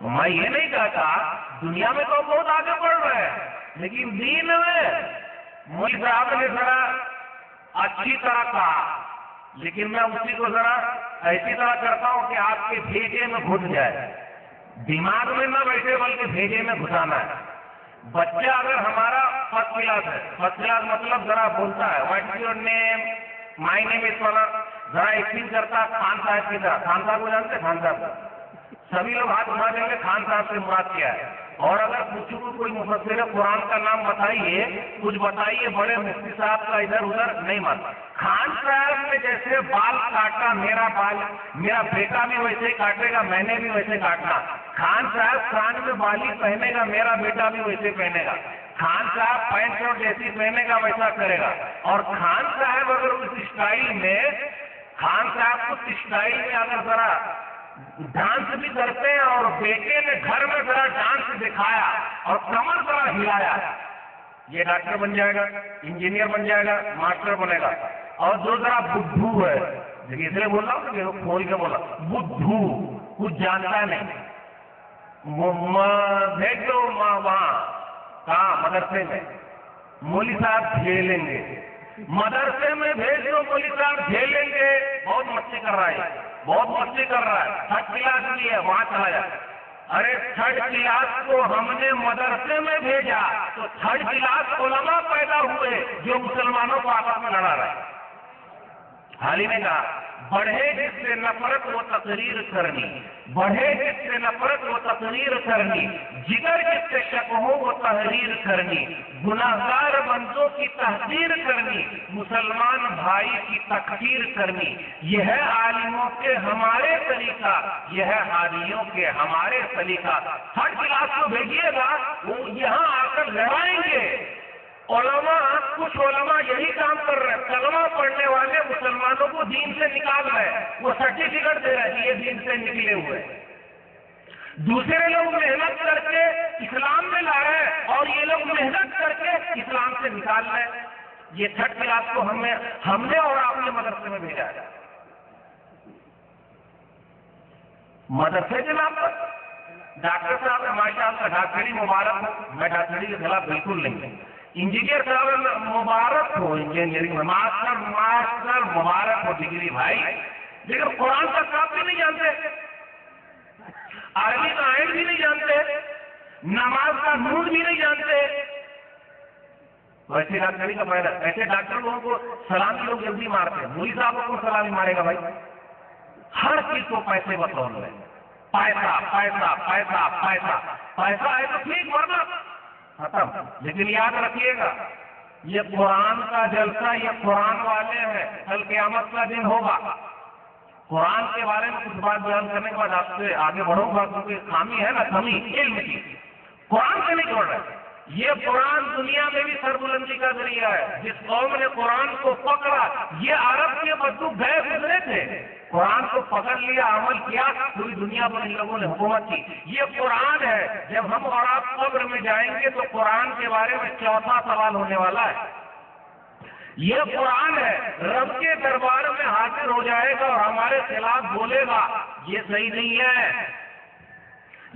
میں یہ نہیں کہتا دنیا میں تو بہت آگے بڑھ رہے ہیں، لیکن دین میں مولوی صاحب نے ذرا اچھی طرح کہا، لیکن میں اسی کو ذرا ایسی طرح کرتا ہوں کہ آپ کے بھیجے میں گھس جائے، دماغ میں نہ بیٹھے بلکہ بھیجے میں گھسانا ہے۔ بچہ اگر ہمارا فرسٹ کلاس ہے، فرسٹ کلاس مطلب ذرا بولتا ہے واٹ از یور نیم، مائی نیم از فلاں، ذرا ایکٹنگ کرتا خان صاحب کی طرح۔ خان صاحب کو جانتے ہیں؟ خان صاحب سبھی لوگ ہاتھ اٹھا دیں گے خان صاحب سے مراد کیا ہے۔ اور اگر پوچھوں کو کوئی مفسر قرآن کا نام بتائیے، کچھ بتائیے، بڑے مفتی صاحب کا ادھر ادھر نہیں مانتا۔ خان صاحب نے جیسے بال کاٹا، میرا بیٹا بھی ویسے ہی کاٹے گا، میں نے بھی ویسے کاٹنا۔ خان صاحب کان میں بالی پہنے گا، میرا بیٹا بھی ویسے پہنے گا۔ خان صاحب پینٹ شرٹ جیسی پہنے گا ویسا کرے گا۔ اور خان صاحب اگر اس اسٹائل میں اگر ذرا ڈانس بھی کرتے ہیں اور بیٹے نے گھر میں ذرا ڈانس دکھایا اور کمر ذرا ہلایا، یہ ڈاکٹر بن جائے گا، انجینئر بن جائے گا، ماسٹر بنے گا۔ اور جو ذرا بدھو ہے، دیکھیے اس لیے بول رہا ہوں کہ کھول کے بولا، بدھو کچھ جانتا نہیں، بھیج دو وہاں کہاں مدرسے میں، مولوی صاحب جھیلیں گے، مدرسے میں بھیج دو، مولوی صاحب جھیلیں گے، بہت مستی کر رہا ہے، بہت مستی کر رہا ہے، تھرڈ کلاس بھی ہے، وہاں چلا جائے۔ ارے تھرڈ کلاس کو ہم نے مدرسے میں بھیجا تو تھرڈ کلاس علماء پیدا ہوئے جو مسلمانوں کو آپس میں لڑا رہے۔ حال ہی میں کہا بڑھے جس سے نفرت وہ تقریر کرنی، بڑھے جس سے نفرت وہ تقریر کرنی، جگر جس سے شک ہو وہ تحریر کرنی، گناہگار بندوں کی تحقیر کرنی، مسلمان بھائی کی تکفیر کرنی۔ یہ ہے عالموں کے ہمارے طریقہ، یہ ہے حالیوں کے ہمارے طریقہ۔ تھرڈ کلاس کو بھیجیے گا، وہ یہاں آ کر لڑائیں گے۔ علماء، کچھ علماء یہی کام کر رہے ہیں، کلمہ پڑھنے والے مسلمانوں کو دین سے نکال رہے ہیں، وہ سرٹیفکیٹ دے رہے ہیں یہ دین سے نکلے ہوئے۔ دوسرے لوگ محنت کر کے اسلام میں لا رہے ہیں اور یہ لوگ محنت کر کے اسلام سے نکال رہے ہیں۔ یہ تھرڈ کلاس کو ہم نے اور آپ نے مدرسے میں بھیجا ہے۔ مدرسے کے نام پر ڈاکٹر صاحب نے ماشاء اللہ ڈاکٹری مبارک ہو، میں ڈاکٹری کے خلاف بالکل نہیں ہوں۔ انجینئر صاحب مبارک ہو، انجینئرنگ میں ماسٹر مبارک ہو ڈگری بھائی، لیکن قرآن کا کتاب بھی نہیں جانتے، عربی کا آئین بھی نہیں جانتے، نماز کا نور بھی نہیں جانتے۔ ویسے ڈاکٹری کا فائدہ، ایسے ڈاکٹر لوگوں کو سلامی لوگ جلدی مارتے ہیں، مولوی صاحب کو سلامی مارے گا بھائی؟ ہر چیز کو پیسے بطور ہے، پیسہ پیسہ پیسہ پیسہ، پیسہ ہے تو ٹھیک، ورنہ ختم۔ لیکن یاد رکھیے گا یہ قرآن کا جلسہ، یہ قرآن والے ہیں، کل قیامت کا دن ہوگا۔ قرآن کے بارے میں کچھ بات بیان کرنے کے بعد آپ سے آگے بڑھوں گا، کیونکہ خامی ہے نا، کمی علم کی، قرآن سے نہیں چھوڑ رہے۔ یہ قرآن دنیا میں بھی سربلندی کا ذریعہ ہے۔ جس قوم نے قرآن کو پکڑا، یہ عرب کے بدو گئے گزرے تھے، قرآن کو پکڑ لیا، عمل کیا، پوری دنیا پر ان لوگوں نے حکومت کی۔ یہ قرآن ہے، جب ہم اور آپ قبر میں جائیں گے تو قرآن کے بارے میں چوتھا سوال ہونے والا ہے۔ یہ قرآن ہے، رب کے دربار میں حاضر ہو جائے گا اور ہمارے خلاف بولے گا، یہ صحیح نہیں ہے۔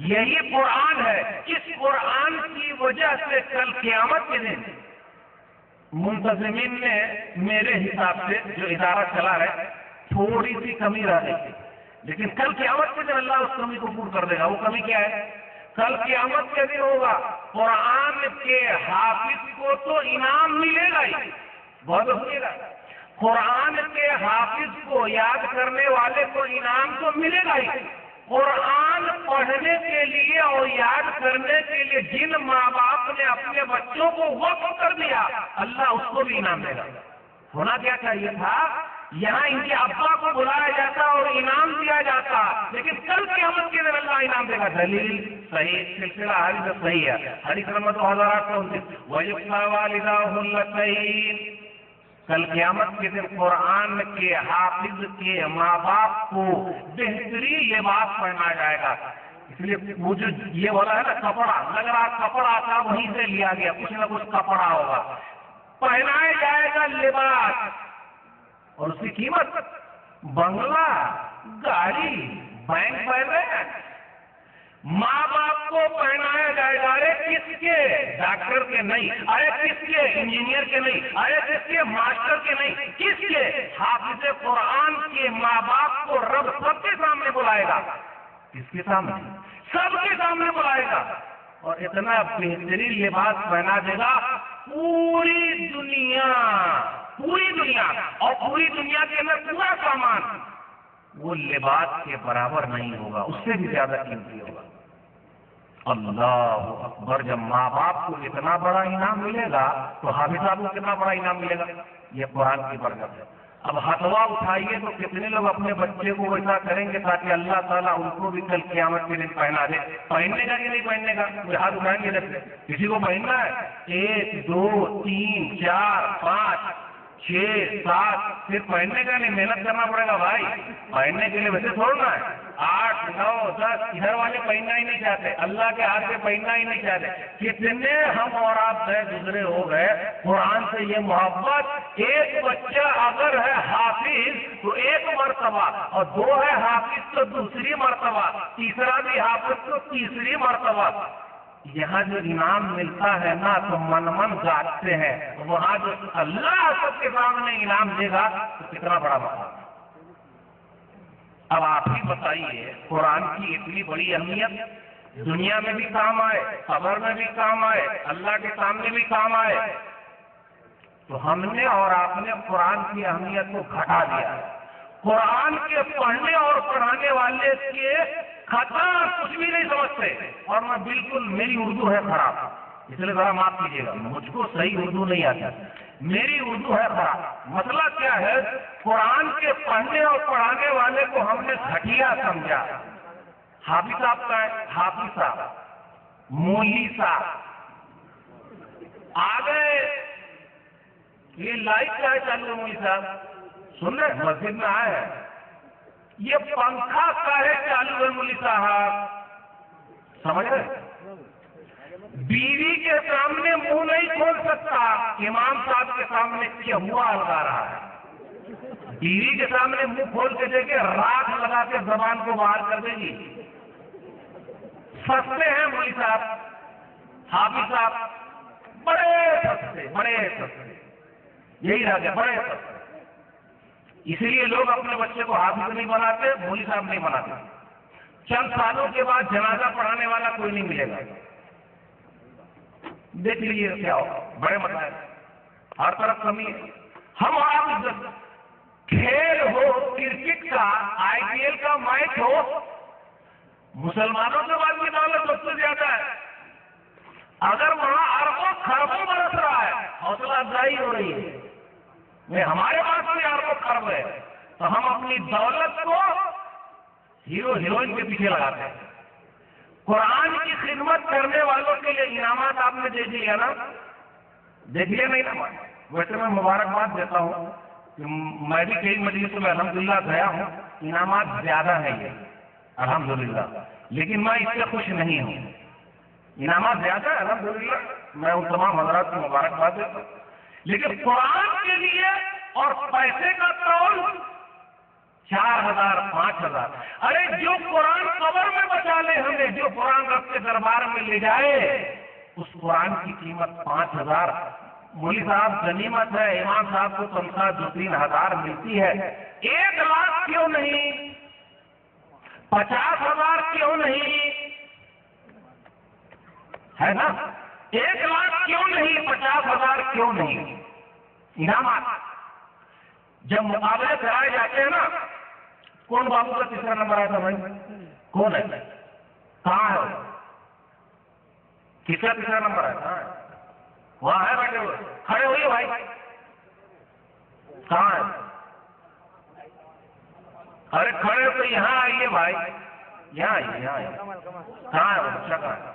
یہی قرآن ہے، اس قرآن کی وجہ سے کل قیامت کے دن منتظمین نے میرے حساب سے جو ادارہ چلا ہے تھوڑی سی کمی رہ گئی تھی، لیکن کل قیامت کے دن اللہ اس کمی کو پور کر دے گا۔ وہ کمی کیا ہے؟ کل قیامت کے دن ہوگا قرآن کے حافظ کو تو انعام ملے گا ہی، بہت سنیے گا، قرآن کے حافظ کو یاد کرنے والے کو انعام تو ملے گا ہی۔ قرآن پڑھنے کے لیے اور یاد کرنے کے لیے جن ماں باپ نے اپنے بچوں کو وقف کر دیا، اللہ اس کو بھی انعام دے گا۔ ہونا کیا چاہیے تھا، یہاں ان کے ابا کو بلایا جاتا اور انعام دیا جاتا، لیکن کل قیامت کے دن اللہ انعام دے گا۔ دلیل صحیح، سلسلہ حدیث صحیح ہے، حدیث نمبر 2829، وَيُقْضَىٰ وَالِدَاهُ اللَّتَيْنِ، کل قیامت کے دن قرآن کے حافظ کے ماں باپ کو بہترین لباس پہنایا جائے گا۔ اس لیے مجھے یہ بولا ہے نا کپڑا، لگ رہا کپڑا تھا وہیں سے لیا گیا، کچھ نہ کچھ کپڑا ہوگا، پہنایا جائے گا لباس، اور اس کی قیمت بنگلہ، گاڑی، بینک پہن رہے ہیں، माँ बाप को पहनाया जाएगा। अरे किसके? डॉक्टर के नहीं, अरे किसके? इंजीनियर के नहीं, अरे किसके? मास्टर के नहीं, किसके? हाफिज कुरान के माँ बाप को रब सबके सामने बुलाएगा। किसके सामने? सबके सामने बुलाएगा। और इतना बेहतरीन लिबास पहना देगा, पूरी दुनिया और पूरी दुनिया के अंदर पूरा सामान वो लिबास के बराबर नहीं होगा, उससे भी ज्यादा कीमती होगा। अल्लाह अकबर। जब माँ बाप को इतना बड़ा इनाम मिलेगा तो हाफिज साहब को कितना बड़ा इनाम मिलेगा? ये कुरान की बरकत है। अब हथवा उठाइए तो कितने लोग अपने बच्चे को वैसा करेंगे ताकि अल्लाह ताला उनको भी कल क़यामत के दिन पहना दे। पहनने का कि नहीं पहनने का? कोई हाथ उठाएंगे जैसे किसी को पहनना है? 1 2 3 4 5 6 7 फिर पहनने का नहीं, मेहनत करना पड़ेगा भाई पहनने के लिए। वैसे छोड़ना है 8 9 10 इधर वाले पहनना ही नहीं चाहते, अल्लाह के हाथ से पहनना ही नहीं चाहते। कितने हम और आप गए गुजरे हो गए कुरान से ये मोहब्बत। एक बच्चा अगर है हाफिज तो 1 मरतबा, और 2 है हाफिज तो दूसरी मरतबा, तीसरा भी हाफिज तो तीसरी मरतबा। यहाँ जो इनाम मिलता है ना तो मन गाते हैं, वहां जो अल्लाह सबके सामने इनाम देगा तो कितना बड़ा मकाम। अब आप ही बताइए, कुरान की इतनी बड़ी अहमियत दुनिया में भी काम आए, कब्र में भी काम आए, अल्लाह के सामने भी काम आए, तो हमने और आपने कुरान की अहमियत को घटा दिया। कुरान के पढ़ने और पढ़ाने वाले के खता कुछ भी नहीं समझते। और मैं बिल्कुल, मेरी उर्दू है खराब, इसलिए जरा माफ कीजिएगा, मुझको सही उर्दू नहीं आता, मेरी उर्दू है खराब। मसला क्या है, कुरान के पढ़ने और पढ़ाने वाले को हमने घटिया समझा। हाफिज साहब का है, हाफिज साहब, मौलवी साहब आ गए, ये लाइट का है चालू, मौलवी साहब सुन रहे, मस्जिद में आए हैं, ये पंखा का है चालू है मौलवी साहब, समझ रहे? बीवी के सामने मुंह नहीं खोल सकता, इमाम साहब के सामने क्या हुआ लगा रहा है। बीवी के सामने मुंह खोल के देखे, राख लगा के जबान को बाहर कर देगी। सस्ते हैं मौलवी साहब, हाफिज साहब, बड़े सस्ते, यही रह गया, बड़े सस्ते। इसलिए लोग अपने बच्चे को हाफिज नहीं बनाते, मौलवी साहब नहीं बनाते। चंद सालों के बाद जनाजा पढ़ाने वाला कोई नहीं मिलेगा। देख लीजिए क्या हो, बड़े मसले, हर तरफ कमी है। हम आप खेल हो, क्रिकेट का, IPL का मैच हो, मुसलमानों के बाद की दौलत सबसे ज्यादा है। अगर वहां अरबों खरबों बरस रहा है, हौसला अफजाई हो रही है, मैं हमारे पास भी अरबों खरब है, तो हम अपनी दौलत को हीरो हीरोइन के पीछे लगाते हैं। कुरान की खिदमत करने वालों के लिए इनामात आपने देख लिया ना, देख लिया नहीं ना? वैसे मैं मुबारकबाद देता हूँ कि मैं भी कई मजलिसों में अल्हम्दुलिल्लाह गया हूँ, इनामात ज्यादा है ये अल्हम्दुलिल्लाह, लेकिन मैं इससे खुश नहीं हूँ। इनामात ज्यादा है अल्हम्दुलिल्लाह, मैं उन तमाम हज़रात को मुबारकबाद देता हूँ, लेकिन कुरान के लिए और पैसे का तौल 4000 5000। अरे जो कुरान कब्र में बचा ले हमें, जो कुरान रब के दरबार में ले जाए, उस कुरान की कीमत 5000। मौलवी साहब गनीमत है, इमाम साहब को तनख्वाह 2-3 हजार मिलती है, 1 लाख क्यों नहीं, 50,000 क्यों नहीं, है ना? 1 लाख क्यों नहीं, 50,000 क्यों नहीं? इनामात जब मुकाबले कराए जाते हैं ना, कौन बाबू का तीसरा नंबर आया था भाई? कौन है? कहाँ है? किसका तीसरा नंबर है? वहां है बैठे हुए, खड़े हुए भाई, कहाँ है? अरे खड़े तो यहाँ आइए भाई, यहाँ आइए। कहाँ है वो बच्चा, कहाँ है?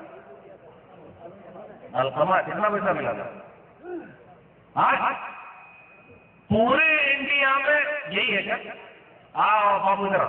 अलकमा कितना पैसा मिला था आज पूरे इंडिया में? यही है क्या? आओ बाबू इधर।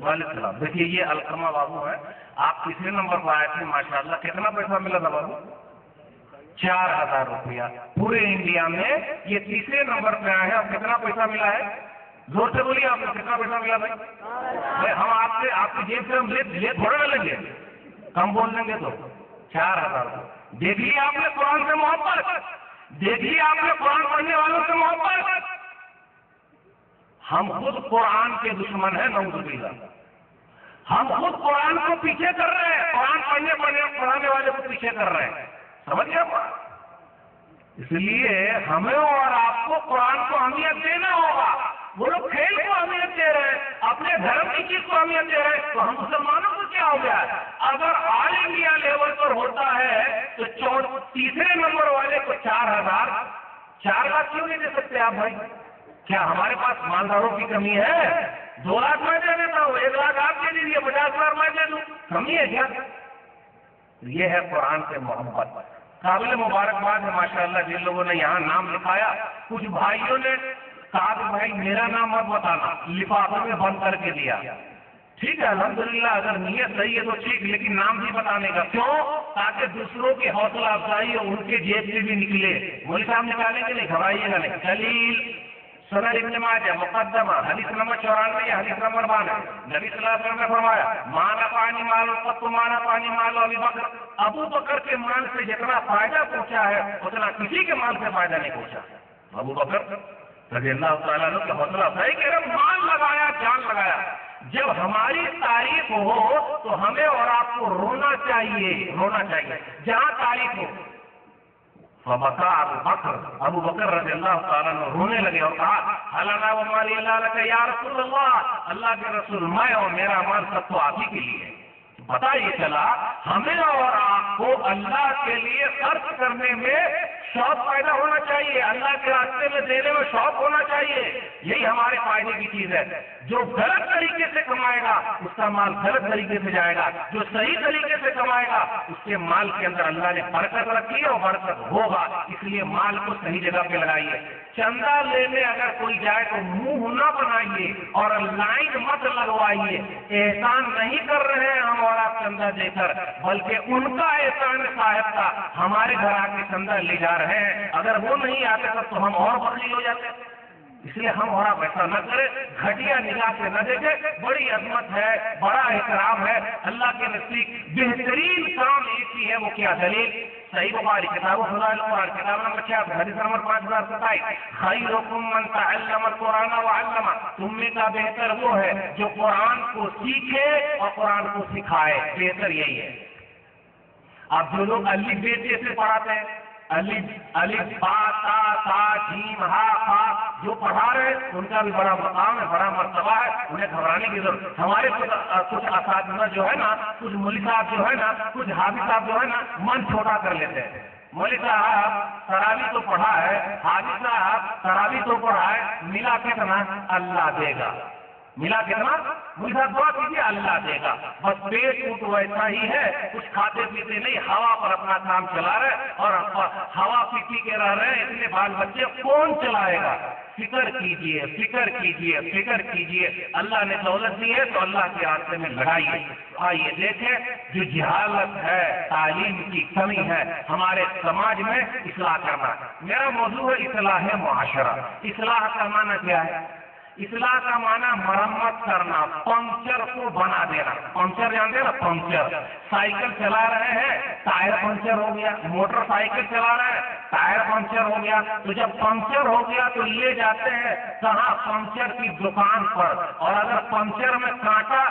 वालेकुम सलाम। देखिए ये अलकमा बाबू है, आप तीसरे नंबर पर आए थे माशाल्लाह। कितना पैसा मिला था बाबू? 4000 रुपया। पूरे इंडिया में ये तीसरे नंबर पे आए हैं। और कितना पैसा मिला है? जोर से बोलिए, आपको कितना पैसा मिला भाई? हम आपसे आपकी जेब से हम ले थोड़ा ना लेंगे, कम बोल देंगे तो 4000। देखिए आपने कुरान से मोहब्बत, देखिए आपने कुरान पढ़ने वालों से मोहब्बत। हम खुद कुरान के दुश्मन हैं, नऊजुबिल्लाह। हम खुद कुरान को पीछे कर रहे हैं, कुरान पढ़ाने वाले को पीछे कर रहे हैं। समझ गया? इसलिए हमें और आपको कुरान को अहमियत देना होगा। वो लोग खेल को अहमियत दे रहे हैं, अपने धर्म की चीज को अहमियत दे रहे हैं, तो हम मुसलमानों को क्या हो गया? अगर ऑल इंडिया लेवल पर होता है तो तीसरे नंबर वाले को 4000, 4 लाख क्यों नहीं दे सकते आप भाई? क्या हमारे पास मालदारों की कमी है? 2 लाख मैं दे देता हूँ, 1 लाख आप दे दीजिए, 50,000 मैं दे दूँ, कमी है क्या? ये है कुरान से मोहब्बत। काबिल मुबारकबाद है माशाअल्लाह जिन लोगों ने यहाँ नाम लिखाया। कुछ भाइयों ने कहा कि भाई मेरा नाम मत बताना, लिफाफे में बंद करके दिया। ठीक है, अल्हम्दुलिल्लाह, अगर नीयत सही है तो ठीक, लेकिन नाम भी बताने का क्यों? ताकि दूसरों की हौसला अफजाई और उनके जेब से भी निकले। मौलवी साहब निकालेंगे नहीं, घबराइएगा नहीं। खलील सुनन इब्न माजा मुकद्दमा हदीस नंबर 94 या हदीस नंबर 92, नबी सल्लल्लाहु अलैहि वसल्लम ने फरमाया, माना पानी मालो तब माना पानी मालो अबू बकर। अबू बकर के माल से जितना फायदा पहुंचा है उतना किसी के माल से फायदा नहीं पहुंचा। अबू बकर रज़ियल्लाहु तआला अन्हु की हौसला अफजाई के माल लगाया, जान लगाया। जब हमारी तारीफ हो तो हमें और आपको रोना चाहिए, रोना चाहिए जहां तारीफ हो। फबका अबू बकर रज़ियल्लाहु तआला अन्हु रोने लगे और कहा, हलाना व माली अल्लाह लका या रसूलल्लाह, अल्लाह के रसूल मैं और मेरा माल सब तो आप ही के लिए। पता ये चला हमें और आपको अल्लाह के लिए खर्च करने में शौक पैदा होना चाहिए, अल्लाह के रास्ते में देने में शौक होना चाहिए। यही हमारे फायदे की चीज है। जो गलत तरीके से कमाएगा उसका माल गलत तरीके से जाएगा, जो सही तरीके से कमाएगा उसके माल के अंदर अल्लाह ने बरकत रखी है और बरकत होगा। इसलिए माल को सही जगह पे लगाइए। चंदा लेने अगर कोई जाए तो मुंह न बनाइए और लाइन मत लगवाइए। एहसान नहीं कर रहे हैं हम और आप चंदा देकर, बल्कि उनका एहसान साहब का हमारे घर आके चंदा ले जा रहे हैं। अगर वो नहीं आते तब तो हम और बदली हो जाते। इसलिए हम और आप ऐसा न करें, घटिया निगाह से न देखें। बड़ी अजमत है, बड़ा एहतराम है। अल्लाह के नजदीक बेहतरीन काम एक ही है, वो क्या? दलील सही बुखारी किताब किताब नंबर 6 हदीस नंबर 5027, खैरुकुम मन तअल्लम अल-कुरान व अल्लमा, तुम में का बेहतर वो है जो कुरान को सीखे और कुरान को सिखाए। बेहतर यही है। अब जो लोग अलिफ बे जैसे पढ़ाते हैं, अलिफ बा ता ता जीम हा फा जो पढ़ा रहे हैं उनका भी बड़ा मकाम है, बड़ा मर्तबा है, उन्हें घबराने की जरूरत। हमारे कुछ असातिज़ा जो है ना, कुछ मौलवी साहब जो है ना, कुछ हाफिज़ साहब जो है ना, मन छोटा कर लेते हैं। मौलवी साहब तरावी तो पढ़ा है, हाफिज़ साहब तरावी तो पढ़ा है, मिला कितना? अल्लाह देगा। मिला कितना? मौलवी साहब दुआ कीजिए, अल्लाह देगा। बस पेट को तो ऐसा ही है, कुछ खाते पीते नहीं, हवा पर अपना काम चला रहे और हवा पी के रह रहे हैं। इतने बाल बच्चे कौन चलाएगा? फिक्र कीजिए, फिक्र कीजिए, फिक्र कीजिए। अल्लाह ने दौलत दी है तो अल्लाह के रास्ते में लगाइए। आइए देखें, जो जहालत है, तालीम की कमी है हमारे समाज में, इस्लाह करना। मेरा मौजू है इस्लाह मुआशरा। इस्लाह का माना क्या है? इस्लाह का माना मरम्मत करना, पंक्चर को बना देना। पंक्चर जानते हैं ना? पंक्चर, साइकिल चला रहे हैं, टायर पंक्चर हो गया, मोटरसाइकिल चला रहे हैं, टायर पंक्चर हो गया। तो जब पंक्चर हो गया तो ले जाते हैं कहाँ? पंक्चर की दुकान पर। और अगर पंक्चर में कांटा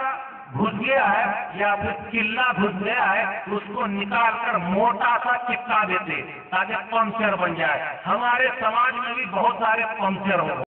घुस गया है या फिर किल्ला घुस गया है तो उसको निकाल कर मोटा सा चिपका देते ताकि पंक्चर बन जाए। हमारे समाज में भी बहुत सारे पंक्चर हो